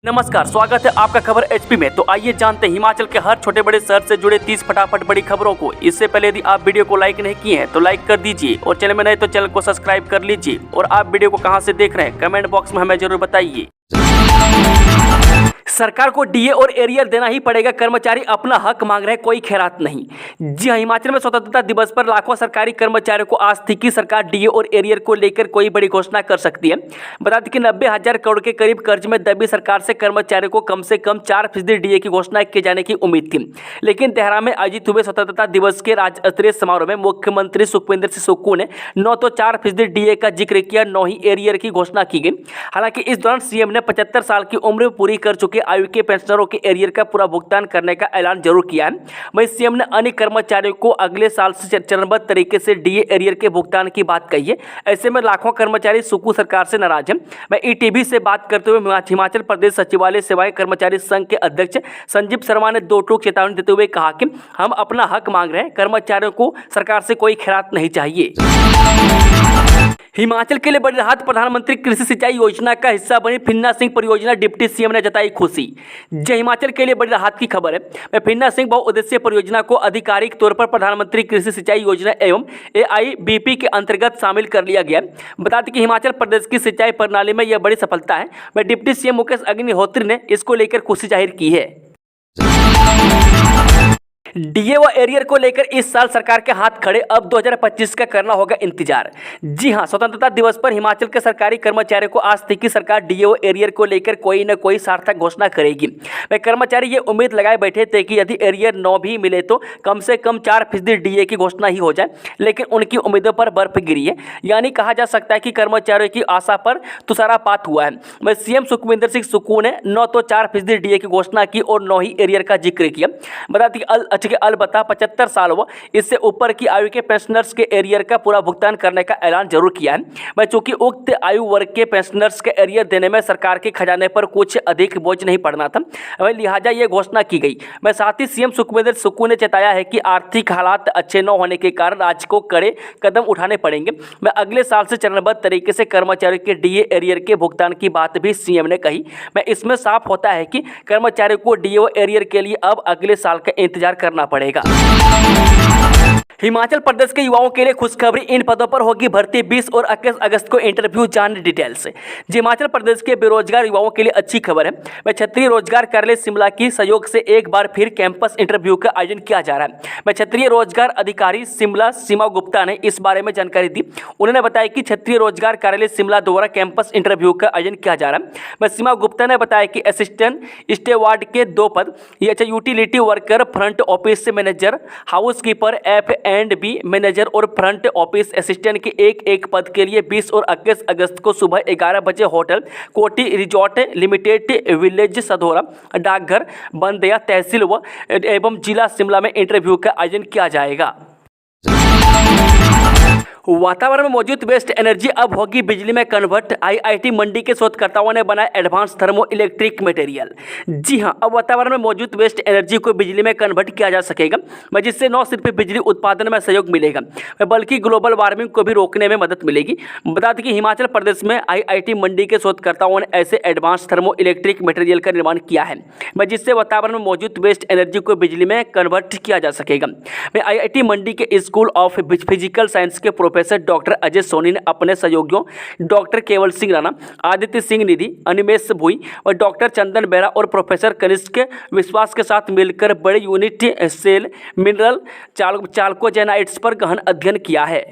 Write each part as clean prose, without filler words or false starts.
नमस्कार, स्वागत है आपका खबर एचपी में। तो आइए जानते हैं हिमाचल के हर छोटे बड़े शहर से जुड़े 30 फटाफट बड़ी खबरों को। इससे पहले यदि आप वीडियो को लाइक नहीं किए हैं तो लाइक कर दीजिए और चैनल में नए तो चैनल को सब्सक्राइब कर लीजिए। और आप वीडियो को कहां से देख रहे हैं कमेंट बॉक्स में हमें जरूर बताइए। सरकार को डीए और एरियर देना ही पड़ेगा, कर्मचारी अपना हक मांग रहे, कोई खैरात नहीं। जी हां, हिमाचल में स्वतंत्रता दिवस पर लाखों सरकारी कर्मचारियों को आस थी कि सरकार डीए और एरियर को लेकर कोई बड़ी घोषणा कर सकती है। बता दें कि 90,000 करोड़ के करीब कर्ज में दबी सरकार से कर्मचारियों को कम से कम 4% डीए की घोषणा किए जाने की उम्मीद थी। लेकिन देहरा में आयोजित हुए स्वतंत्रता दिवस के राज्य स्तरीय समारोह में मुख्यमंत्री सुखविंदर सिंह सुक्खू ने 9 तो 4% डीए का जिक्र किया, 9 ही एरियर की घोषणा की गई। हालांकि इस दौरान सीएम ने 75 साल की उम्र पूरी कर चुके आयु के पेंशनरों के एरियर का पूरा भुगतान करने का ऐलान जरूर किया है। वहीं सीएम ने अन्य कर्मचारियों को अगले साल से चरणबद्ध तरीके से डीए एरियर के भुगतान की बात कही है। ऐसे में लाखों कर्मचारी सुक्खू सरकार से नाराज हैं। मैं ईटीवी से बात करते हुए हिमाचल प्रदेश सचिवालय सेवाएं कर्मचारी संघ के अध्यक्ष संजीव शर्मा ने दो टूक चेतावनी देते हुए कहा कि हम अपना हक मांग रहे हैं, कर्मचारियों को सरकार से कोई खैरात नहीं चाहिए। हिमाचल के लिए बड़ी राहत, प्रधानमंत्री कृषि सिंचाई योजना का हिस्सा बनी फिन्ना सिंह परियोजना, डिप्टी सीएम ने जताई खुशी। जय हिमाचल के लिए बड़ी राहत की खबर है। फिन्ना सिंह बहुउद्देशीय परियोजना को आधिकारिक तौर पर प्रधानमंत्री कृषि सिंचाई योजना एवं एआईबीपी के अंतर्गत शामिल कर लिया गया। बता दें कि हिमाचल प्रदेश की सिंचाई प्रणाली में यह बड़ी सफलता है। डिप्टी सीएम मुकेश अग्निहोत्री ने इसको लेकर खुशी जाहिर की है। डीए व एरियर को लेकर इस साल सरकार के हाथ खड़े, अब 2025 का करना होगा इंतजार। जी हां, स्वतंत्रता दिवस पर हिमाचल के सरकारी कर्मचारियों को आस थी कि सरकार डीए व एरियर को लेकर कोई न कोई सार्थक घोषणा करेगी। वे कर्मचारी ये उम्मीद लगाए बैठे थे कि यदि एरियर 9 भी मिले तो कम से कम 4% डीए की घोषणा ही हो जाए, लेकिन उनकी उम्मीदों पर बर्फ गिरी है। यानी कहा जा सकता है कि कर्मचारियों की आशा पर तुषारपात हुआ है। वह सीएम सुखविंदर सिंह सुक्खू ने 9 तो 4% डीए की घोषणा की और 9 ही एरियर का जिक्र किया। बता दें कि अलबत्ता 75 साल व इससे ऊपर की आयु के पेंशनर्स के एरियर का पूरा भुगतान करने का ऐलान जरूर किया है। मैं चूंकि उक्त आयु वर्ग के पेंशनर्स के एरियर देने में सरकार के खजाने पर कुछ अधिक बोझ नहीं पड़ना था, वह लिहाजा ये घोषणा की गई। मैं साथ ही सीएम सुखविंदर सुक्खू ने चेताया है कि आर्थिक हालात अच्छे न होने के कारण राज्य को कड़े कदम उठाने पड़ेंगे। मैं अगले साल से चरणबद्ध तरीके से कर्मचारियों के डीए एरियर के भुगतान की बात भी सीएम ने कही। मैं इसमें साफ होता है कि कर्मचारियों को डीए एरियर के लिए अब अगले साल का इंतजार करना पड़ेगा। हिमाचल प्रदेश के युवाओं के लिए खुशखबरी, इन पदों पर होगी भर्ती। 20 और 21 अगस्त को इंटरव्यू, जाने डिटेल्स। हिमाचल प्रदेश के बेरोजगार युवाओं के लिए अच्छी खबर है। वह क्षेत्रीय रोजगार कार्यालय शिमला की सहयोग से एक बार फिर कैंपस इंटरव्यू का आयोजन किया जा रहा है। वह क्षेत्रीय रोजगार अधिकारी शिमला सीमा गुप्ता ने इस बारे में जानकारी दी। उन्होंने बताया कि क्षेत्रीय रोजगार कार्यालय शिमला द्वारा कैंपस इंटरव्यू का आयोजन किया जा रहा है। वह सीमा गुप्ता ने बताया कि असिस्टेंट स्टेवार्ड के 2 पद, utility worker, front office manager, house keeper, F&B manager और फ्रंट ऑफिस असिस्टेंट के एक पद के लिए 20 और 21 अगस्त को सुबह 11 बजे होटल कोटी रिजॉर्ट लिमिटेड, विलेज सधोरा, डाकघर, बंदया तहसील एवं जिला शिमला में इंटरव्यू का आयोजन किया जाएगा। वातावरण में मौजूद वेस्ट एनर्जी अब होगी बिजली में कन्वर्ट, आईआईटी मंडी के शोधकर्ताओं ने बनाया एडवांस थर्मो इलेक्ट्रिक मटेरियल। जी हां, अब वातावरण में मौजूद वेस्ट एनर्जी को बिजली में कन्वर्ट किया जा सकेगा, जिससे न सिर्फ बिजली उत्पादन में सहयोग मिलेगा बल्कि ग्लोबल वार्मिंग को भी रोकने में मदद मिलेगी। बता दें कि हिमाचल प्रदेश में आईआईटी मंडी के शोधकर्ताओं ने ऐसे एडवांस थर्मो इलेक्ट्रिक मटेरियल का निर्माण किया है, जिससे वातावरण में मौजूद वेस्ट एनर्जी को बिजली में कन्वर्ट किया जा सकेगा। आईआईटी मंडी के स्कूल ऑफ फिजिकल साइंस के प्रोफेसर डॉक्टर अजय सोनी ने अपने सहयोगियों डॉक्टर केवल सिंह राणा, आदित्य सिंह निधि, अनिमेश भुई और डॉक्टर चंदन बेरा और प्रोफेसर कनिष्क विश्वास के साथ मिलकर बड़े यूनिट सेल मिनरल चाल्कोजेनाइट्स पर गहन अध्ययन किया है।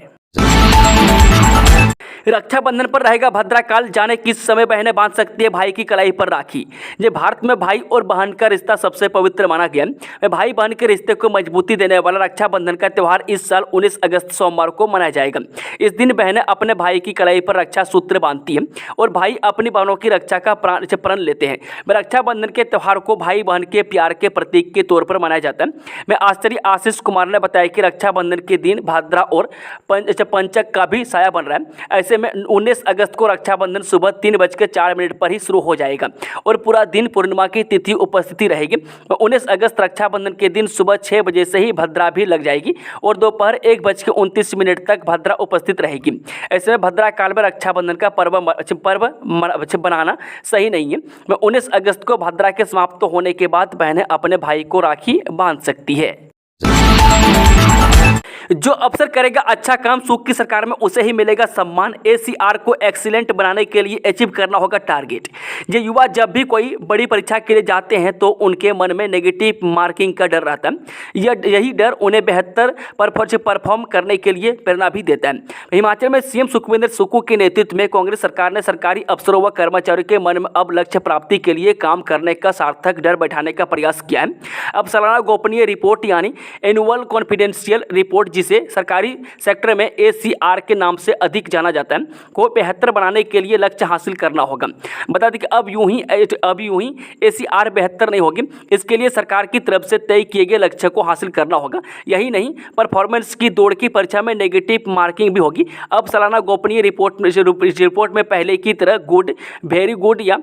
रक्षाबंधन पर रहेगा भद्राकाल, जाने किस समय बहनें बांध सकती है भाई की कलाई पर राखी। ये भारत में भाई और बहन का रिश्ता सबसे पवित्र माना गया है। भाई बहन के रिश्ते को मजबूती देने वाला रक्षाबंधन का त्यौहार इस साल 19 अगस्त सोमवार को मनाया जाएगा। इस दिन बहनें अपने भाई की कलाई पर रक्षा सूत्र बांधती हैं और भाई अपनी बहनों की रक्षा का प्रण लेते हैं। रक्षाबंधन के त्यौहार को भाई बहन के प्यार के प्रतीक के तौर पर मनाया जाता है। आचार्य आशीष कुमार ने बताया कि रक्षाबंधन के दिन भाद्रा और पंचक का भी साया बन रहा है। ऐसे में 19 अगस्त को रक्षाबंधन सुबह 3:04 पर ही शुरू हो जाएगा और पूरा दिन पूर्णिमा की तिथि उपस्थिति रहेगी। 19 अगस्त रक्षाबंधन के दिन सुबह 6 बजे से ही भद्रा भी लग जाएगी और दोपहर 1:29 तक भद्रा उपस्थित रहेगी। ऐसे में भद्रा काल में रक्षाबंधन का पर्व बनाना सही नहीं है। 19 अगस्त को भद्रा के समाप्त होने के बाद बहनें अपने भाई को राखी बांध सकती है। जो अफसर करेगा अच्छा काम सुख की सरकार में उसे ही मिलेगा सम्मान। ACR को एक्सीलेंट बनाने के लिए अचीव करना होगा टारगेट। ये युवा जब भी कोई बड़ी परीक्षा के लिए जाते हैं तो उनके मन में नेगेटिव मार्किंग का डर रहता है। यही डर उन्हें बेहतर परफॉर्म करने के लिए प्रेरणा भी देता है। हिमाचल में CM सुखविंदर सुक्खू के नेतृत्व में कांग्रेस सरकार ने सरकारी अफसरों व कर्मचारियों के मन में अब लक्ष्य प्राप्ति के लिए काम करने का सार्थक डर बैठाने का प्रयास किया है। अब सालाना गोपनीय रिपोर्ट यानी एनुअल कॉन्फिडेंशियल रिपोर्ट, जिसे सरकारी सेक्टर में ACR के नाम से अधिक जाना जाता है, को बेहतर बनाने के लिए लक्ष्य हासिल करना होगा। बता दें कि अब यूं ही ACR बेहतर नहीं होगी। इसके लिए सरकार की तरफ से तय किए गए लक्ष्य को हासिल करना होगा। यही नहीं, परफॉर्मेंस की दौड़ की परीक्षा में नेगेटिव मार्किंग भी होगी। अब सालाना गोपनीय रिपोर्ट में पहले की तरह गुड, वेरी गुड या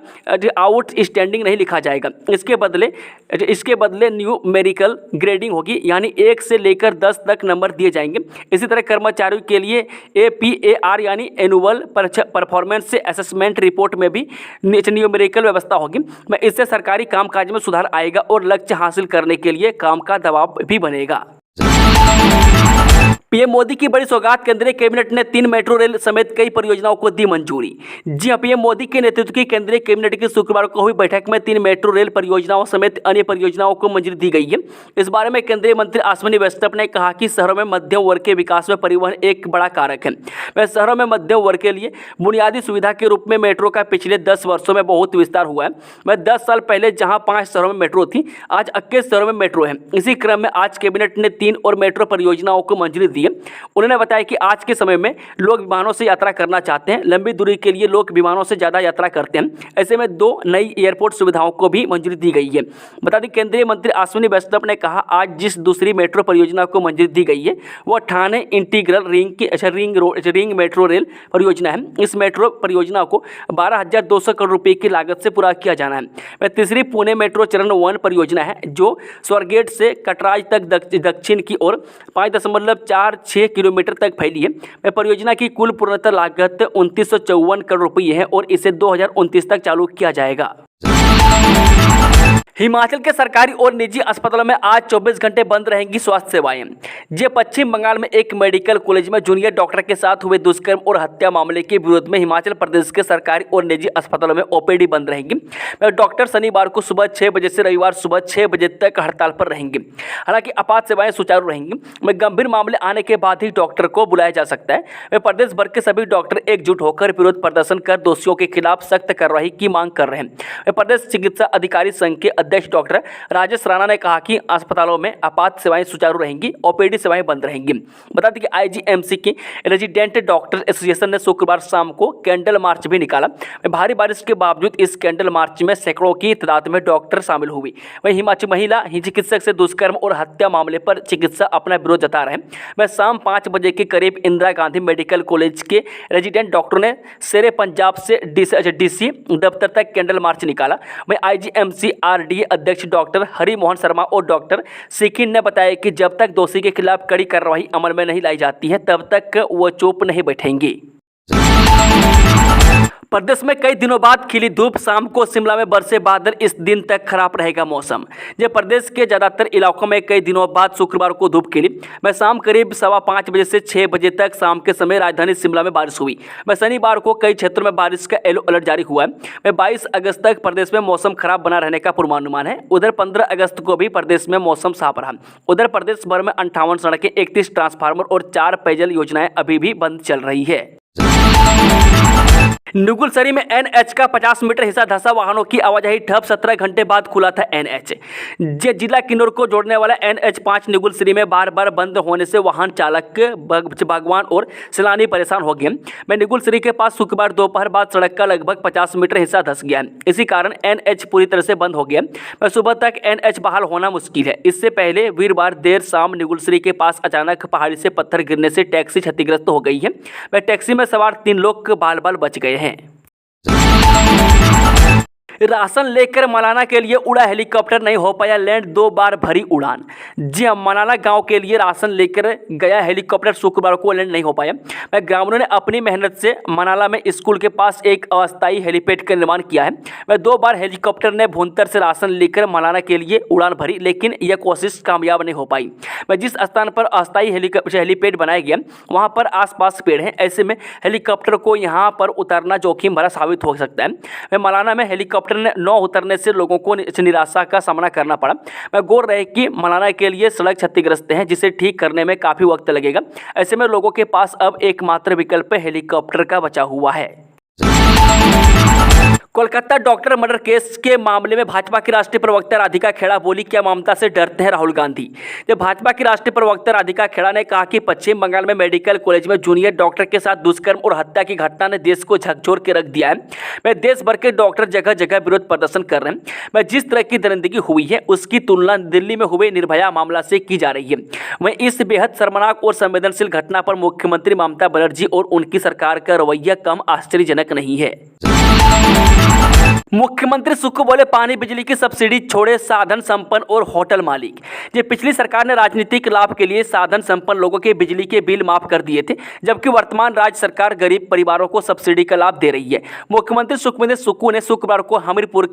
आउटस्टैंडिंग नहीं लिखा जाएगा। इसके बदले न्यूमेरिकल ग्रेडिंग होगी, यानी 1 से लेकर 10 तक नंबर दिए जाएंगे। इसी तरह कर्मचारियों के लिए APAR यानी एनुअल परफॉर्मेंस असेसमेंट रिपोर्ट में भी न्यूमेरिकल व्यवस्था होगी। इससे सरकारी कामकाज में सुधार आएगा और लक्ष्य हासिल करने के लिए काम का दबाव भी बनेगा। पीएम मोदी की बड़ी सौगात, केंद्रीय कैबिनेट ने 3 मेट्रो रेल समेत कई परियोजनाओं को दी मंजूरी। जी हां, पीएम मोदी के नेतृत्व की केंद्रीय कैबिनेट की शुक्रवार को हुई बैठक में 3 मेट्रो रेल परियोजनाओं समेत अन्य परियोजनाओं को मंजूरी दी गई है। इस बारे में केंद्रीय मंत्री अश्विनी वैष्णव ने कहा कि शहरों में मध्यम वर्ग के विकास में परिवहन एक बड़ा कारक है। वह शहरों में मध्यम वर्ग के लिए बुनियादी सुविधा के रूप में मेट्रो का पिछले 10 वर्षों में बहुत विस्तार हुआ है। वह 10 साल पहले जहां 5 शहरों में मेट्रो थी, आज 21 शहरों में मेट्रो है। इसी क्रम में आज कैबिनेट ने 3 और मेट्रो परियोजनाओं को मंजूरी दी है। उन्होंने बताया कि आज के समय में लोग विमानों से यात्रा करना चाहते हैं। लंबी दूरी के लिए लोग विमानों से ज़्यादा यात्रा करते हैं। ऐसे में 2 नई एयरपोर्ट सुविधाओं को भी मंजूरी दी गई है। बता दें, केंद्रीय मंत्री अश्विनी वैष्णव ने कहा, आज जिस दूसरी मेट्रो परियोजना को मंजूरी दी गई है वो Thane integral ring metro rail परियोजना है। इस मेट्रो परियोजना को 12,200 करोड़ रुपये की लागत से पूरा किया जाना है। वह तीसरी पुणे मेट्रो चरण 1 परियोजना है जो स्वारगेट से कटराज तक दक्षिण की ओर 5.46 किलोमीटर तक फैली है। परियोजना की कुल पूर्णतः लागत 2954 करोड़ रुपये है और इसे 2029 तक चालू किया जाएगा। हिमाचल के सरकारी और निजी अस्पतालों में आज 24 घंटे बंद रहेंगी स्वास्थ्य सेवाएं। जे पश्चिम बंगाल में एक मेडिकल कॉलेज में जूनियर डॉक्टर के साथ हुए दुष्कर्म और हत्या मामले के विरोध में हिमाचल प्रदेश के सरकारी और निजी अस्पतालों में OPD बंद रहेंगी। डॉक्टर शनिवार को सुबह 6 बजे से रविवार सुबह 6 बजे तक हड़ताल पर रहेंगे। हालांकि आपात सेवाएं सुचारू रहेंगी। गंभीर मामले आने के बाद ही डॉक्टर को बुलाया जा सकता है। प्रदेश भर के सभी डॉक्टर एकजुट होकर विरोध प्रदर्शन कर दोषियों के खिलाफ सख्त कार्रवाई की मांग कर रहे हैं। प्रदेश चिकित्सा अधिकारी संघ के अध्यक्ष डॉक्टर राजेश राणा ने कहा कि अस्पतालों में आपात सेवाएं सुचारू रहेंगी, OPD सेवाएं बंद रहेंगी। बता दें कि IGMC की रेजिडेंट डॉक्टर एसोसिएशन ने शुक्रवार शाम को कैंडल मार्च भी निकाला। भारी बारिश के बावजूद इस कैंडल मार्च में सैकड़ों की तादाद में डॉक्टर शामिल हुए। वहीं हिमाचल महिला चिकित्सक से दुष्कर्म और हत्या मामले पर चिकित्सा अपना विरोध जता रहे हैं। वह शाम 5 बजे के करीब इंदिरा गांधी मेडिकल कॉलेज के रेजिडेंट डॉक्टरों ने शेरे पंजाब से DC दफ्तर तक कैंडल मार्च निकाला। वहीं IGMC RDA अध्यक्ष डॉक्टर हरि मोहन शर्मा और डॉक्टर सिकिन ने बताया कि जब तक दोषी के खिलाफ कड़ी कार्रवाई अमल में नहीं लाई जाती है तब तक वो चुप नहीं बैठेंगे। प्रदेश में कई दिनों बाद खिली धूप, शाम को शिमला में बरसे बादल, इस दिन तक खराब रहेगा मौसम। जब प्रदेश के ज़्यादातर इलाकों में कई दिनों बाद शुक्रवार को धूप खिली। मैं शाम करीब 5:15 बजे से 6 बजे तक शाम के समय राजधानी शिमला में बारिश हुई। मैं शनिवार को कई क्षेत्रों में बारिश का येलो अलर्ट जारी हुआ है। मैं 22 अगस्त तक प्रदेश में मौसम खराब बना रहने का पूर्वानुमान है। उधर 15 अगस्त को भी प्रदेश में मौसम साफ रहा। उधर प्रदेश भर में 58 सड़कें, 31 ट्रांसफार्मर और 4 पेयजल योजनाएं अभी भी बंद चल रही है। नुगुलसरी में एनएच का 50 मीटर हिस्सा धंसा, वाहनों की आवाजाही ठप, 17 घंटे बाद खुला था एनएच। जिला किन्नौर को जोड़ने वाला एनएच 5 नुगुलसरी में बार बार बंद होने से वाहन चालक, बागवान और सैलानी परेशान हो गए। मैं नुगुलसरी के पास शुक्रवार दोपहर बाद सड़क का लगभग 50 मीटर हिस्सा धंस गया। इसी कारण एनएच पूरी तरह से बंद हो गया। मैं सुबह तक एनएच बहाल होना मुश्किल है। इससे पहले वीरवार देर शाम नुगुलसरी के पास अचानक पहाड़ी से पत्थर गिरने से टैक्सी क्षतिग्रस्त हो गई है। वह टैक्सी में सवार 3 लोग बाल बाल बच गए हैं। राशन लेकर मलाना के लिए उड़ा हेलीकॉप्टर, नहीं हो पाया लैंड, 2 बार भरी उड़ान। जी हां, मलाना गांव के लिए राशन लेकर गया हेलीकॉप्टर शुक्रवार को लैंड नहीं हो पाया। ग्रामीणों ने अपनी मेहनत से मनाला में स्कूल के पास एक अस्थायी हेलीपैड का निर्माण किया है। वह 2 बार हेलीकॉप्टर ने भुंतर से राशन लेकर मलाना के लिए उड़ान भरी, लेकिन यह कोशिश कामयाब नहीं हो पाई। वह जिस स्थान पर अस्थायी हेलीपैड बनाया गया वहां पर आसपास पेड़ हैं। ऐसे में हेलीकॉप्टर को यहां पर उतारना जोखिम भरा साबित हो सकता है। वह मलाना में हेलीकॉप्टर ने न उतरने से लोगों को निराशा का सामना करना पड़ा। वह गौर रहे कि मलाना के लिए सड़क क्षतिग्रस्त है, जिसे ठीक करने में काफी वक्त लगेगा। ऐसे में लोगों के पास अब एकमात्र विकल्प हेलीकॉप्टर का बचा हुआ है। कोलकाता डॉक्टर मर्डर केस के मामले में भाजपा की राष्ट्रीय प्रवक्ता राधिका खेड़ा बोली, क्या ममता से डरते हैं राहुल गांधी। जब भाजपा की राष्ट्रीय प्रवक्ता राधिका खेड़ा ने कहा कि पश्चिम बंगाल में मेडिकल कॉलेज में जूनियर डॉक्टर के साथ दुष्कर्म और हत्या की घटना ने देश को झकझोर के रख दिया है। वह देश भर के डॉक्टर जगह जगह विरोध प्रदर्शन कर रहे हैं। वह जिस तरह की दरिंदगी हुई है उसकी तुलना दिल्ली में हुए निर्भया मामला से की जा रही है। वहीं इस बेहद शर्मनाक और संवेदनशील घटना पर मुख्यमंत्री ममता बनर्जी और उनकी सरकार का रवैया कम आश्चर्यजनक नहीं है। मुख्यमंत्री सुक्खू बोले, पानी बिजली की सब्सिडी छोड़े साधन संपन्न और होटल मालिक। ये पिछली सरकार ने राजनीतिक लाभ के लिए साधन संपन्न लोगों के बिजली के बिल माफ कर दिए थे, जबकि वर्तमान राज्य सरकार गरीब परिवारों को सब्सिडी का लाभ दे रही है। मुख्यमंत्री सुक्खू ने शुक्रवार को हमीरपुर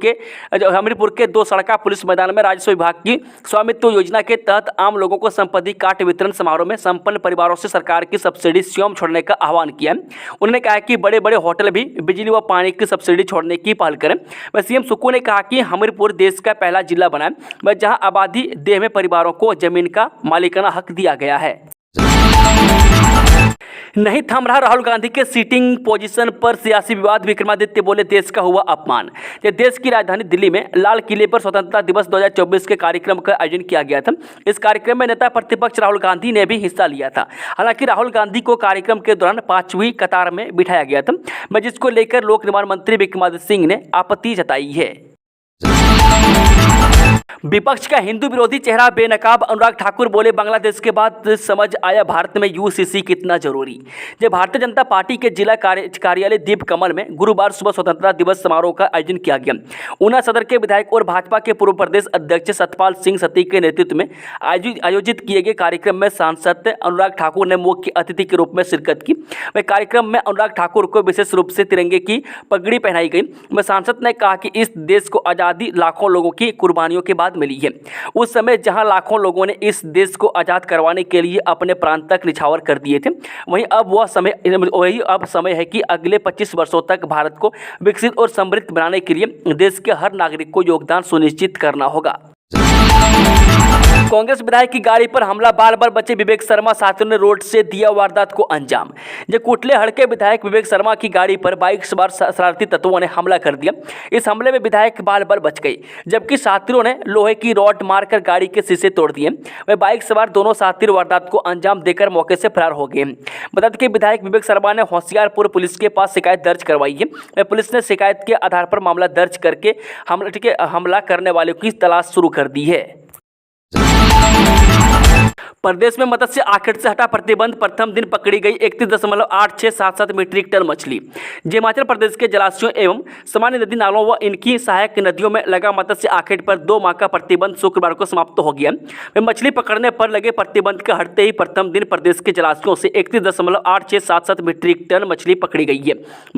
के 2 सड़का पुलिस मैदान में राजस्व विभाग की स्वामित्व योजना के तहत आम लोगों को संपत्ति कार्ड वितरण समारोह में संपन्न परिवारों से सरकार की सब्सिडी स्वयं छोड़ने का आह्वान किया। उन्होंने कहा कि बड़े बड़े होटल भी बिजली व पानी की सब्सिडी छोड़ने की पहल करें। वह सीएम सुक्खू ने कहा कि हमीरपुर देश का पहला जिला बना है जहां आबादी देह में परिवारों को जमीन का मालिकाना हक दिया गया है। नहीं थम रहा राहुल गांधी के सीटिंग पोजीशन पर सियासी विवाद। विक्रमादित्य बोले, देश का हुआ अपमान। देश की राजधानी दिल्ली में लाल किले पर स्वतंत्रता दिवस 2024 के कार्यक्रम का आयोजन किया गया था। इस कार्यक्रम में नेता प्रतिपक्ष राहुल गांधी ने भी हिस्सा लिया था। हालांकि राहुल गांधी को कार्यक्रम के दौरान 5वीं कतार में बिठाया गया था, जिसको लेकर लोक निर्माण मंत्री विक्रमादित्य सिंह ने आपत्ति जताई है। विपक्ष का हिंदू विरोधी चेहरा बेनकाब। अनुराग ठाकुर बोले, बांग्लादेश के बाद समझ आया भारत में यूसीसी कितना जरूरी। जब भारतीय जनता पार्टी के जिला कार्यालय दीप कमल में गुरुवार सुबह स्वतंत्रता दिवस समारोह का आयोजन किया गया। ऊना सदर के विधायक और भाजपा के पूर्व प्रदेश अध्यक्ष सतपाल सिंह सती के नेतृत्व में आयोजित किए गए कार्यक्रम में सांसद अनुराग ठाकुर ने मुख्य अतिथि के रूप में शिरकत की। वह कार्यक्रम में अनुराग ठाकुर को विशेष रूप से तिरंगे की पगड़ी पहनाई गई। वह सांसद ने कहा कि इस देश को आज़ादी लाखों लोगों की कुर्बानियों के बाद मिली है। उस समय जहां लाखों लोगों ने इस देश को आजाद करवाने के लिए अपने प्राण तक निछावर कर दिए थे, वहीं अब समय है कि अगले 25 वर्षों तक भारत को विकसित और समृद्ध बनाने के लिए देश के हर नागरिक को योगदान सुनिश्चित करना होगा। कांग्रेस विधायक की गाड़ी पर हमला, बाल बाल बचे विवेक शर्मा, साथियों ने रोड से दिया वारदात को अंजाम। कुटले हड़के विधायक विवेक शर्मा की गाड़ी पर बाइक सवार शरारती तत्वों ने हमला कर दिया। इस हमले में विधायक बाल बाल बच गई, जबकि साथियों ने लोहे की रॉड मारकर गाड़ी के शीशे तोड़ दिए। वह बाइक सवार दोनों साथी वारदात को अंजाम देकर मौके से फरार हो गए। बता दें कि विधायक विवेक शर्मा ने होशियारपुर पुलिस के पास शिकायत दर्ज करवाई है। पुलिस ने शिकायत के आधार पर मामला दर्ज करके हमला करने वालों की तलाश शुरू कर दी है। प्रदेश में मत्स्य आखेट से हटा प्रतिबंध, प्रथम दिन पकड़ी गई 31.8677 मीट्रिक टन मछली। हिमाचल प्रदेश के जलाशयों एवं सामान्य नदी नालों व इनकी सहायक नदियों में लगा मत्स्य आखेट पर 2 माह का प्रतिबंध शुक्रवार को समाप्त हो गया। मछली पकड़ने पर लगे प्रतिबंध के हटते ही प्रथम दिन प्रदेश के जलाशयों से 31.8677 मीट्रिक टन मछली पकड़ी गई है,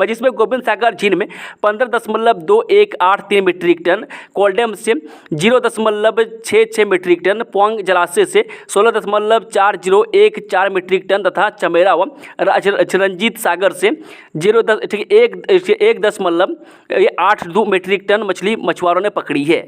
जिसमें गोविंद सागर झील में 15.2183 मीट्रिक टन, कोल्डम से 0.66 मीट्रिक टन, पोंग जलाशय से 16.4014 मीट्रिक टन तथा चमेरा व रंजीत सागर से 1.82 मीट्रिक टन मछली मछुआरों ने पकड़ी है।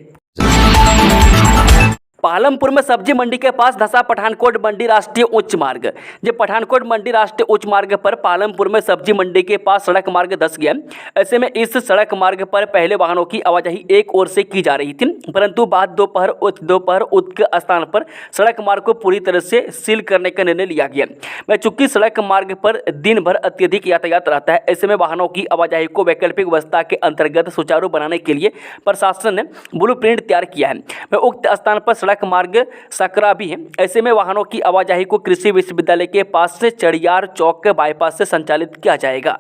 पालमपुर में सब्जी मंडी के पास धंसा पठानकोट मंडी राष्ट्रीय उच्च मार्ग। जो पठानकोट मंडी राष्ट्रीय उच्च मार्ग पर पालमपुर में सब्जी मंडी के पास सड़क मार्ग धंस गया। ऐसे में इस सड़क मार्ग पर पहले वाहनों की आवाजाही एक ओर से की जा रही थी, परंतु बाद दोपहर उक्त स्थान पर सड़क मार्ग को पूरी तरह से सील करने का निर्णय लिया गया। मैं चूंकि सड़क मार्ग पर दिन भर अत्यधिक यातायात रहता है, ऐसे में वाहनों की आवाजाही को वैकल्पिक व्यवस्था के अंतर्गत सुचारू बनाने के लिए प्रशासन ने ब्लूप्रिंट तैयार किया है। मैं उक्त स्थान पर सड़क मार्ग सकरा भी है। ऐसे में वाहनों की आवाजाही को कृषि विश्वविद्यालय के पास से चड़ियार चौक बाईपास से संचालित किया जाएगा।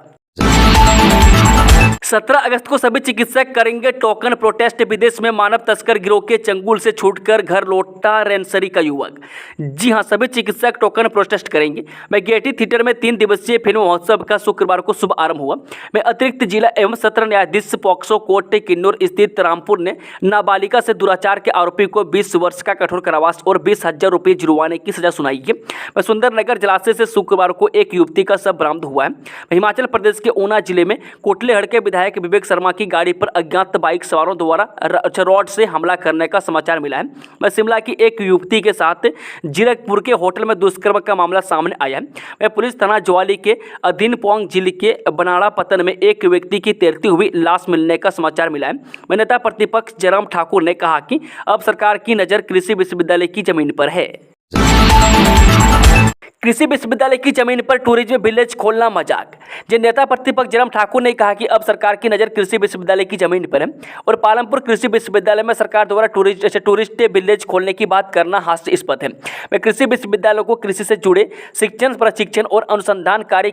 17 अगस्त को सभी चिकित्सक करेंगे टोकन प्रोटेस्ट। विदेश में मानव तस्कर गिरोह के चंगुल से छूटकर घर लौटा रेनसरी का युवक। जी हां, सभी चिकित्सक टोकन प्रोटेस्ट करेंगे। मैं गेयटी थिएटर में 3 दिवसीय फिल्म महोत्सव का शुक्रवार को शुभ आरंभ हुआ। मैं अतिरिक्त जिला एवं सत्र न्यायाधीश पॉक्सो कोर्ट किन्नौर स्थित रामपुर ने नाबालिगा से दुराचार के आरोपी को 20 वर्ष का कठोर कारावास और 20,000 रुपये जुर्माने की सजा सुनाई है। मैं सुंदरनगर जलाशय से शुक्रवार को एक युवती का शव बरामद हुआ है। हिमाचल प्रदेश के ऊना जिले में कोटलेहड़ के विधायक विवेक शर्मा की गाड़ी पर अज्ञात बाइक सवारों द्वारा रॉड से हमला करने का समाचार मिला है। मैं शिमला की एक युवती के साथ जीरकपुर के होटल में दुष्कर्म का मामला सामने आया है। मैं पुलिस थाना ज्वाली के अधीन पोंग जिले के बनाड़ा पतन में एक व्यक्ति की तैरती हुई लाश मिलने का समाचार मिला है। मैं नेता प्रतिपक्ष जयराम ठाकुर ने कहा कि अब सरकार की नज़र कृषि विश्वविद्यालय की जमीन पर है। कृषि विश्वविद्यालय की जमीन पर टूरिज्म विलेज खोलना मजाक। जो नेता प्रतिपक्ष जयराम ठाकुर ने कहा कि अब सरकार की नज़र कृषि विश्वविद्यालय की जमीन पर है और पालमपुर कृषि विश्वविद्यालय में सरकार द्वारा टूरिस्ट विलेज खोलने की बात करना हास्यास्पद है। मैं कृषि विश्वविद्यालय को कृषि से जुड़े शिक्षण, प्रशिक्षण और अनुसंधान कार्य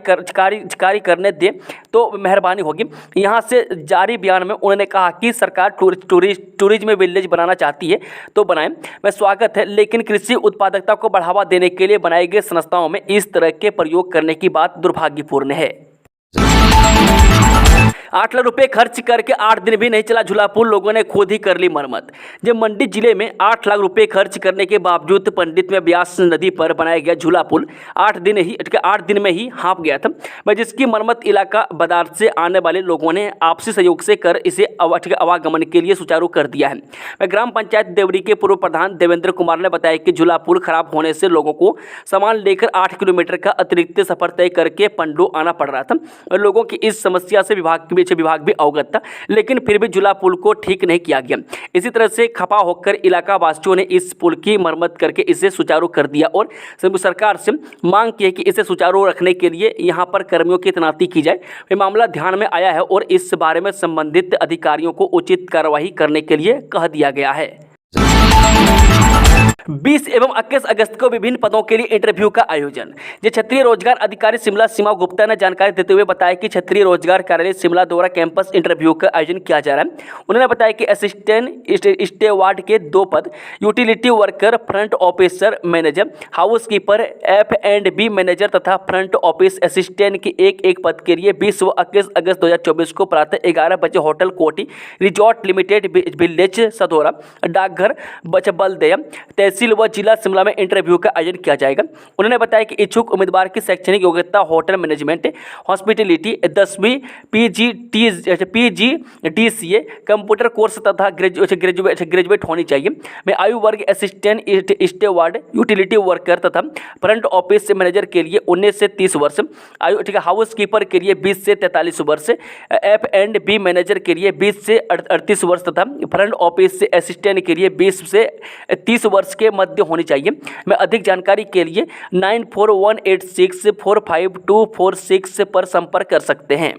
करने दे तो मेहरबानी होगी। यहाँ से जारी बयान में उन्होंने कहा कि सरकार टूरिज्म विलेज बनाना चाहती है तो बनाए, मैं स्वागत है, लेकिन कृषि उत्पादकता को बढ़ावा देने के लिए बनाई गई संस्थाओं में इस तरह के प्रयोग करने की बात दुर्भाग्यपूर्ण है। 8 लाख रुपए खर्च करके 8 दिन भी नहीं चला झूला पुल, लोगों ने खुद ही कर ली मरम्मत। जब मंडी जिले में 8 लाख रुपए खर्च करने के बावजूद पंडित में ब्यास नदी पर बनाया गया झूला पुल 8 दिन में ही हाँप गया था, जिसकी मरम्मत इलाका बाजार से आने वाले लोगों ने आपसी सहयोग से कर इसे आवागमन के लिए सुचारू कर दिया है। ग्राम पंचायत देवरी के पूर्व प्रधान देवेंद्र कुमार ने बताया कि झूला पुल खराब होने से लोगों को सामान लेकर 8 किलोमीटर का अतिरिक्त सफर तय करके पंडो आना पड़ रहा था और लोगों की इस समस्या से विभाग भी अवगत था, लेकिन फिर भी झूला पुल को ठीक नहीं किया गया। इसी तरह से खपा होकर इलाका वासियों ने इस पुल की मरम्मत करके इसे सुचारू कर दिया और सरकार से मांग की है कि इसे सुचारू रखने के लिए यहां पर कर्मियों की तैनाती की जाए। ये मामला ध्यान में आया है और इस बारे में संबंधित अधिकारियों को उचित कार्रवाई करने के लिए कह दिया गया है। 20 एवं 21 अगस्त को विभिन्न पदों के लिए इंटरव्यू का आयोजन। जो क्षेत्रीय रोजगार अधिकारी शिमला सीमा गुप्ता ने जानकारी देते हुए बताया कि क्षेत्रीय रोजगार कार्यालय शिमला द्वारा कैंपस इंटरव्यू का आयोजन किया जा रहा है। उन्होंने बताया कि असिस्टेंट स्टेवार्ड के 2 पद, utility worker, front officer manager, housekeeper, F&B manager तथा फ्रंट ऑफिस असिस्टेंट के एक पद के लिए 20 व 21 अगस्त 2024 को प्रातः 11 बजे होटल कोटी रिजॉर्ट लिमिटेड, विलेज सधोरा, डाकघर बचबलदेय, तहसील व जिला शिमला में इंटरव्यू का आयोजन किया जाएगा। उन्होंने बताया कि इच्छुक उम्मीदवार की शैक्षणिक योग्यता होटल मैनेजमेंट, हॉस्पिटलिटी, 10वीं PGDCA कंप्यूटर कोर्स तथा ग्रेजुएट होनी चाहिए। मैं आयु वर्ग असिस्टेंट स्टेवार्ड, यूटिलिटी वर्कर तथा फ्रंट ऑफिस मैनेजर के लिए 19 से 30 वर्ष आयु, हाउस कीपर के लिए 20 से 43 वर्ष, F&B मैनेजर के लिए 20 से 38 वर्ष तथा फ्रंट ऑफिस असिस्टेंट के लिए 20 से 30 वर्ष के मध्य होनी चाहिए। मैं अधिक जानकारी के लिए 9418645246 पर संपर्क कर सकते हैं।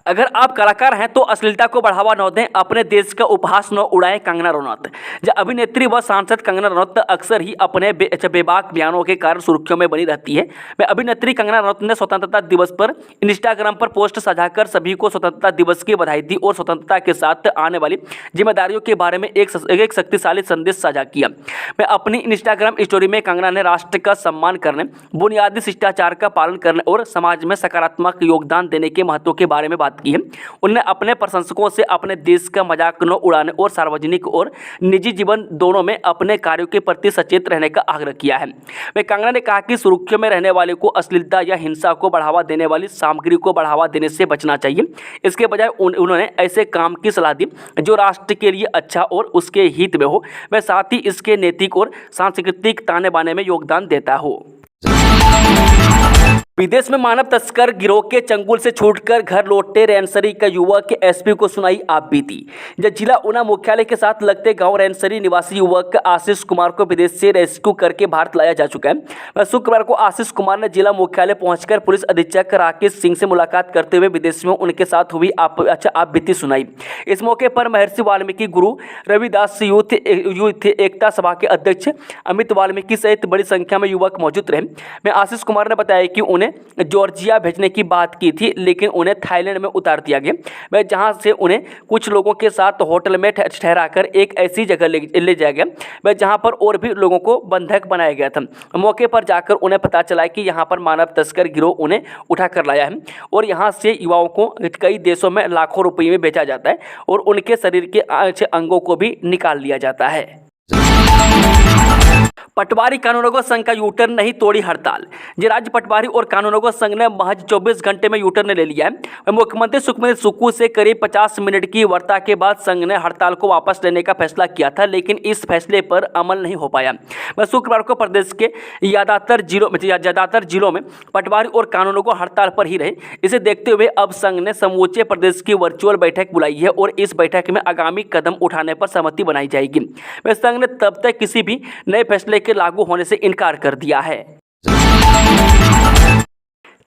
अगर आप कलाकार हैं तो अश्लीलता को बढ़ावा न दें, अपने देश का उपहास न उड़ाएं। कंगना रनौत। जब अभिनेत्री व सांसद कंगना रनौत अक्सर ही अपने बेबाक बयानों के कारण सुर्खियों में बनी रहती है। मैं अभिनेत्री कंगना रनौत ने स्वतंत्रता दिवस पर इंस्टाग्राम पर पोस्ट साझा कर सभी को स्वतंत्रता दिवस की बधाई दी और स्वतंत्रता के साथ आने वाली जिम्मेदारियों के बारे में एक शक्तिशाली संदेश साझा किया। मैं अपनी इंस्टाग्राम स्टोरी में कंगना ने राष्ट्र का सम्मान करने, बुनियादी शिष्टाचार का पालन करने और समाज में सकारात्मक योगदान देने के महत्व के बारे में बात बात की है। उन्होंने अपने प्रशंसकों से अपने देश का मजाक न उड़ाने और सार्वजनिक और निजी जीवन दोनों में अपने कार्यों के प्रति सचेत रहने का आग्रह किया है। वहीं कंगना ने कहा कि सुर्खियों में रहने वाले को अश्लीलता या हिंसा को बढ़ावा देने वाली सामग्री को बढ़ावा देने से बचना चाहिए। इसके बजाय उन्होंने ऐसे काम की सलाह दी जो राष्ट्र के लिए अच्छा और उसके हित में हो, वह साथ ही इसके नैतिक और सांस्कृतिक ताने बाने में योगदान देता हो। विदेश में मानव तस्कर गिरोह के चंगुल से छूटकर घर लौटे रैनसरी का युवक के एसपी को सुनाई आप बीती। जब जिला ऊना मुख्यालय के साथ लगते गांव रैनसरी निवासी युवक आशीष कुमार को विदेश से रेस्क्यू करके भारत लाया जा चुका है। वह शुक्रवार को आशीष कुमार ने जिला मुख्यालय पहुंचकर पुलिस अधीक्षक राकेश सिंह से मुलाकात करते हुए विदेश में उनके साथ हुई आप बीती सुनाई। इस मौके पर महर्षि वाल्मीकि गुरु रविदास यूथ एकता सभा के अध्यक्ष अमित वाल्मीकि सहित बड़ी संख्या में युवक मौजूद रहे। मैं आशीष कुमार ने बताया कि उन्हें जॉर्जिया भेजने की बात की थी, लेकिन उन्हें थाईलैंड में उतार दिया गया। वह जहां से उन्हें कुछ लोगों के साथ होटल में ठहराकर एक ऐसी जगह ले जाया गया वह जहां पर और भी लोगों को बंधक बनाया गया था। मौके पर जाकर उन्हें पता चला कि यहां पर मानव तस्कर गिरोह उन्हें उठा कर लाया है और यहां से युवाओं को कई देशों में लाखों रुपये में बेचा जाता है और उनके शरीर के अच्छे अंगों को भी निकाल लिया जाता है। पटवारी कानूनगो संघ का यूटर्न नहीं तोड़ी हड़ताल। राज्य पटवारी और कानूनगो संघ ने महज 24 घंटे में यूटर्न ले लिया है। मुख्यमंत्री सुखबीर सुक्खू से करीब 50 मिनट की वार्ता के बाद संघ ने हड़ताल को वापस लेने का फैसला किया था, लेकिन इस फैसले पर अमल नहीं हो पाया। वह शुक्रवार को प्रदेश के ज्यादातर जिलों में पटवारी और कानूनगो हड़ताल पर ही रहे। इसे देखते हुए अब संघ ने समूचे प्रदेश की वर्चुअल बैठक बुलाई है और इस बैठक में आगामी कदम उठाने पर सहमति बनाई जाएगी। वह संघ ने तब तक किसी भी नए फैसले के लागू होने से इनकार कर दिया है।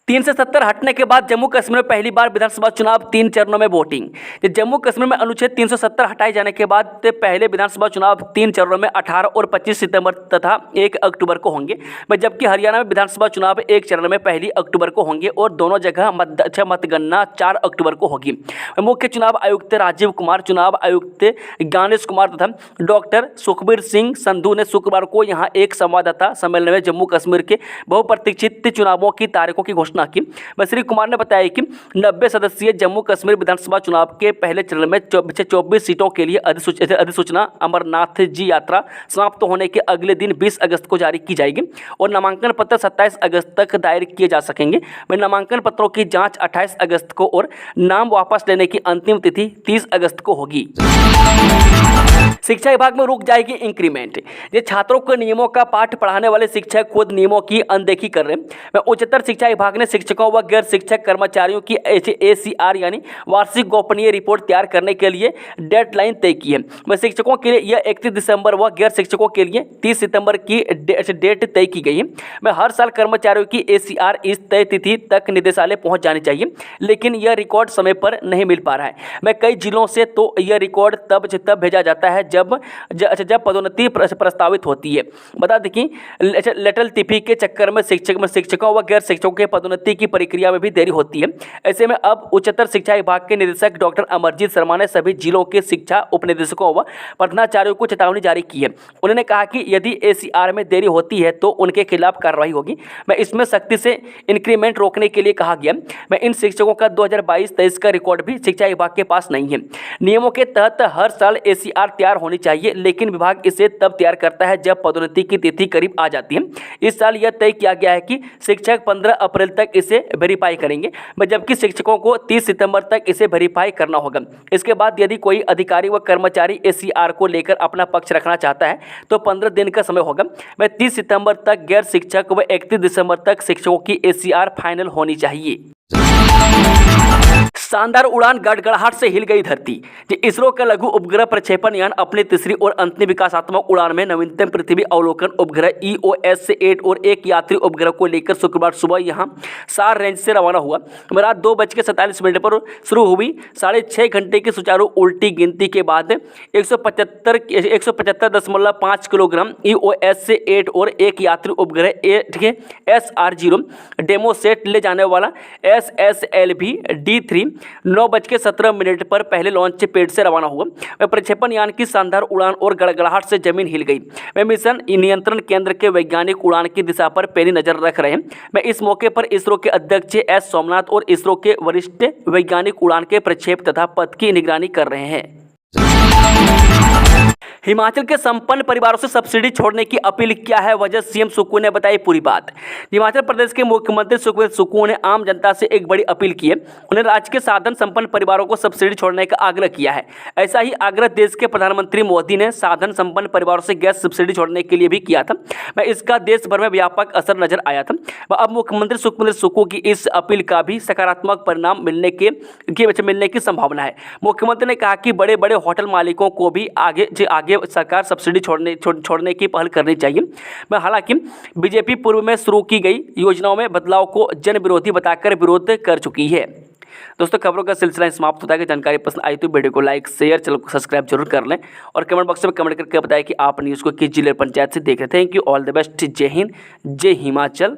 3 से 70 हटने के बाद जम्मू कश्मीर में पहली बार विधानसभा चुनाव 3 चरणों में वोटिंग। जम्मू कश्मीर में अनुच्छेद 370 हटाए जाने के बाद पहले विधानसभा चुनाव 3 चरणों में 18 और 25 सितंबर तथा 1 अक्टूबर को होंगे, जबकि हरियाणा में विधानसभा चुनाव 1 चरण में 1 अक्टूबर को होंगे और दोनों जगह मतगणना 4 अक्टूबर को होगी। मुख्य चुनाव आयुक्त राजीव कुमार, चुनाव आयुक्त ज्ञानेश कुमार तथा डॉक्टर सुखबीर सिंह संधू ने शुक्रवार को यहाँ एक संवाददाता सम्मेलन में जम्मू कश्मीर के बहुप्रतीक्षित चुनावों की तारीखों की घोषणा की। श्री कुमार ने बताया कि 90 सदस्यीय जम्मू कश्मीर विधानसभा चुनाव के पहले चरण में 24 सीटों के लिए अधिसूचना अमरनाथ जी यात्रा समाप्त होने के अगले दिन 20 अगस्त को जारी की जाएगी और नामांकन पत्र 27 अगस्त तक दायर किए जा सकेंगे। नामांकन पत्रों की जांच 28 अगस्त को और नाम वापस लेने की अंतिम तिथि 30 अगस्त को होगी। शिक्षा विभाग में रुक जाएगी इंक्रीमेंट। ये छात्रों को नियमों का पाठ पढ़ाने वाले शिक्षक खुद नियमों की अनदेखी कर रहे हैं। उच्चतर शिक्षा विभाग ने शिक्षकों व गैर शिक्षक कर्मचारियों की ACR यानी वार्षिक गोपनीय रिपोर्ट तैयार करने के लिए डेडलाइन तय की है। वह शिक्षकों के लिए यह 31 दिसंबर व गैर शिक्षकों के लिए 30 सितंबर की डेट तय की गई है। मैं हर साल कर्मचारियों की ACR इस तय तिथि तक निदेशालय पहुंच जानी चाहिए, लेकिन यह रिकॉर्ड समय पर नहीं मिल पा रहा है। मैं कई जिलों से तो यह रिकॉर्ड तब भेजा जाता है जब पदोन्नति प्रस्तावित होती है। बता दें कि लेटल तिथि के चक्कर में शिक्षकों व गैर शिक्षकों के पदोन्नति की प्रक्रिया में भी देरी होती है। ऐसे में अब उच्चतर शिक्षा विभाग के निदेशक डॉक्टर अमरजीत शर्मा ने सभी जिलों के शिक्षा उपनिदेशकों व प्रधानाचार्यों को चेतावनी जारी की है। उन्होंने कहा कि यदि ACR में देरी होती है तो उनके खिलाफ कार्रवाई होगी। मैं इसमें सख्ती से इंक्रीमेंट रोकने के लिए कहा गया। मैं इन शिक्षकों का 2022-23 का रिकॉर्ड भी शिक्षा विभाग के पास नहीं है। नियमों के तहत हर साल ACR तैयार होनी चाहिए, लेकिन विभाग इसे तब तैयार करता है जब पदोन्नति की तिथि करीब आ जाती है। इस साल यह तय किया गया है कि शिक्षक 15 अप्रैल तक इसे वेरीफाई करेंगे, जबकि शिक्षकों को 30 सितंबर तक इसे वेरीफाई करना होगा। इसके बाद यदि कोई अधिकारी व कर्मचारी ACR को लेकर अपना पक्ष रखना चाहता है तो 15 दिन का समय होगा। 30 सितंबर तक गैर शिक्षक व 31 दिसंबर तक शिक्षकों की ACR फाइनल होनी चाहिए। शानदार उड़ान, गड़गड़ाहट से हिल गई धरती। इसरो का लघु उपग्रह प्रक्षेपण यान अपनी तीसरी और अंतिम विकासात्मक उड़ान में नवीनतम पृथ्वी अवलोकन उपग्रह EOS-8 और एक यात्री उपग्रह को लेकर शुक्रवार सुबह यहां सार रेंज से रवाना हुआ। रात 2:47 पर शुरू हुई 6.5 घंटे की सुचारू उल्टी गिनती के बाद 175.5 किलोग्राम EOS-8 और एक यात्री उपग्रह SR0 डेमो सेट ले जाने वाला SSLV-D3 9:17 पर पहले लॉन्च पैड से रवाना हुआ। वह प्रक्षेपण यान की शानदार उड़ान और गड़गड़ाहट से जमीन हिल गई। वह मिशन नियंत्रण केंद्र के वैज्ञानिक उड़ान की दिशा पर पैनी नजर रख रहे हैं। मैं इस मौके पर इसरो के अध्यक्ष एस सोमनाथ और इसरो के वरिष्ठ वैज्ञानिक उड़ान के प्रक्षेप तथा पथ की निगरानी कर रहे हैं। हिमाचल के संपन्न परिवारों से सब्सिडी छोड़ने की अपील क्या है वजह, सीएम सुक्खू ने बताई पूरी बात। हिमाचल प्रदेश के मुख्यमंत्री सुखबीर सुक्खू ने आम जनता से एक बड़ी अपील की है। उन्हें राज्य के साधन संपन्न परिवारों को सब्सिडी छोड़ने का आग्रह किया है। ऐसा ही आग्रह देश के प्रधानमंत्री मोदी ने साधन संपन्न परिवारों से गैस सब्सिडी छोड़ने के लिए भी किया था। मैं इसका देश भर में व्यापक असर नजर आया था। अब मुख्यमंत्री सुखबीर सुक्खू की इस अपील का भी सकारात्मक परिणाम मिलने की संभावना है। मुख्यमंत्री ने कहा कि बड़े बड़े होटल मालिकों को भी आगे सरकार सब्सिडी छोड़ने की पहल करनी चाहिए। हालांकि बीजेपी पूर्व में शुरू की गई योजनाओं में बदलाव को जन विरोधी बताकर विरोध कर चुकी है। दोस्तों, खबरों का सिलसिला समाप्त होता है। कि जानकारी पसंद आई तो वीडियो को लाइक, शेयर, चैनल को सब्सक्राइब जरूर कर लें और कमेंट बॉक्स में कमेंट करके बताएं कि आप न्यूज़ को किस जिले पंचायत से देख रहे थे। Thank you, all the best, जय हिंद, जय हिमाचल।